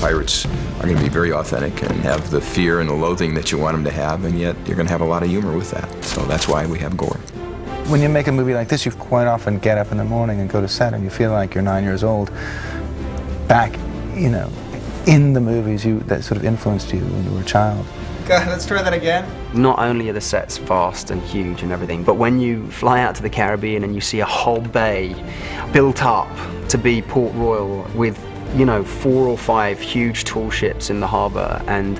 Pirates are going to be very authentic and have the fear and the loathing that you want them to have, and yet you're going to have a lot of humor with that. So that's why we have gore. When you make a movie like this, you quite often get up in the morning and go to set and you feel like you're 9 years old. Back, you know, in the movies that sort of influenced you when you were a child. God, let's try that again. Not only are the sets vast and huge and everything, but when you fly out to the Caribbean and you see a whole bay built up to be Port Royal with, you know, 4 or 5 huge tall ships in the harbour and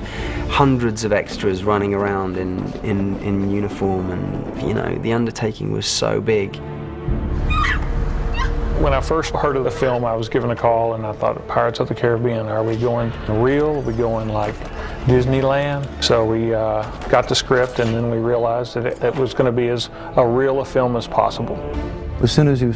hundreds of extras running around in uniform, and, you know, the undertaking was so big. When I first heard of the film, I was given a call and I thought, Pirates of the Caribbean, are we going real? Are we going like Disneyland? So we got the script, and then we realized that it was going to be as real a film as possible. As soon as you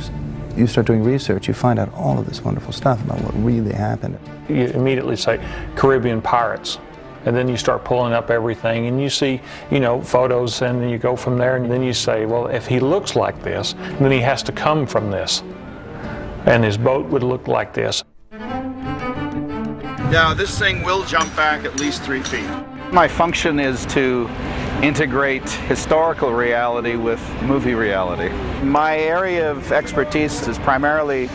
start doing research, you find out all of this wonderful stuff about what really happened. You immediately say Caribbean pirates, and then you start pulling up everything and you see, you know, photos, and then you go from there, and then you say, well, if he looks like this, then he has to come from this, and his boat would look like this. Now this thing will jump back at least 3 feet. My function is to integrate historical reality with movie reality. My area of expertise is primarily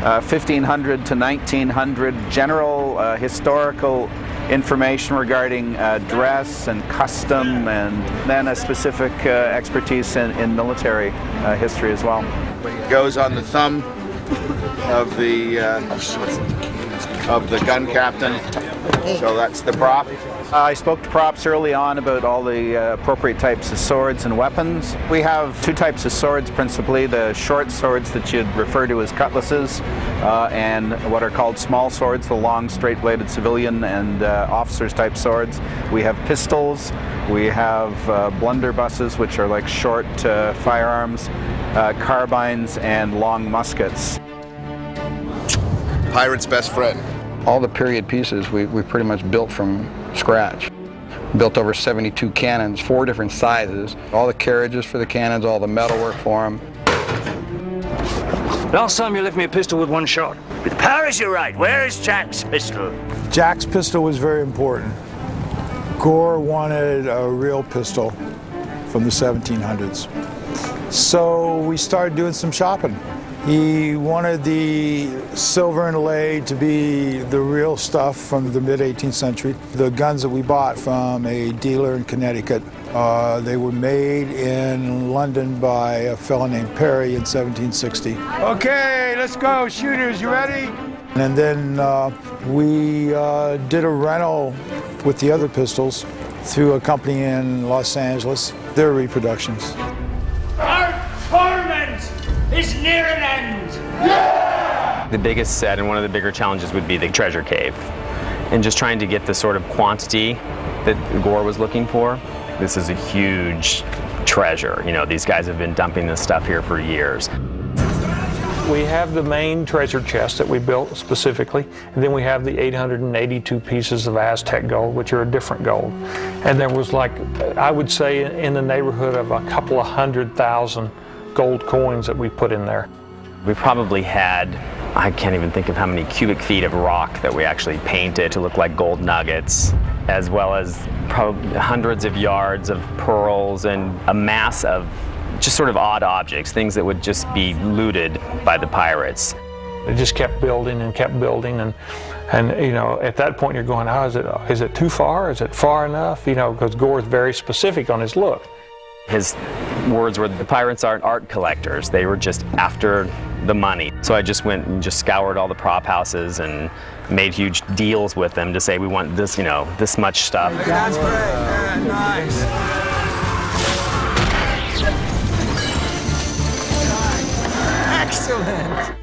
1500 to 1900 general historical information regarding dress and custom, and then a specific expertise in military history as well. It goes on the thumb of the gun captain, so that's the prop. I spoke to props early on about all the appropriate types of swords and weapons. We have 2 types of swords principally, the short swords that you'd refer to as cutlasses, and what are called small swords, the long straight-bladed civilian and officers type swords. We have pistols, we have blunderbusses, which are like short firearms, carbines, and long muskets. Pirate's best friend. All the period pieces we pretty much built from scratch. Built over 72 cannons, 4 different sizes. All the carriages for the cannons, all the metalwork for them. Last time you left me a pistol with 1 shot. With Paris, you're right. Where is Jack's pistol? Jack's pistol was very important. Gore wanted a real pistol from the 1700s. So we started doing some shopping. He wanted the silver inlay to be the real stuff from the mid-18th century. The guns that we bought from a dealer in Connecticut, they were made in London by a fellow named Perry in 1760. Okay, let's go. Shooters, you ready? And then we did a rental with the other pistols through a company in Los Angeles. Their reproductions. Our torment is near an end! Yeah! The biggest set and one of the bigger challenges would be the treasure cave. And just trying to get the sort of quantity that Gore was looking for. This is a huge treasure. You know, these guys have been dumping this stuff here for years. We have the main treasure chest that we built specifically, and then we have the 882 pieces of Aztec gold, which are a different gold. And there was, like, I would say in the neighborhood of a couple of 100,000 gold coins that we put in there. We probably had, I can't even think of how many cubic feet of rock that we actually painted to look like gold nuggets, as well as probably hundreds of yards of pearls and a mass of just sort of odd objects, things that would just be looted by the pirates. It just kept building and kept building, and you know, at that point you're going, oh, is it too far? Is it far enough? You know, because Gore's very specific on his look. His words were, the pirates aren't art collectors, they were just after the money. So I just went and just scoured all the prop houses and made huge deals with them to say, we want this, you know, this much stuff. That's great, man, nice. Excellent.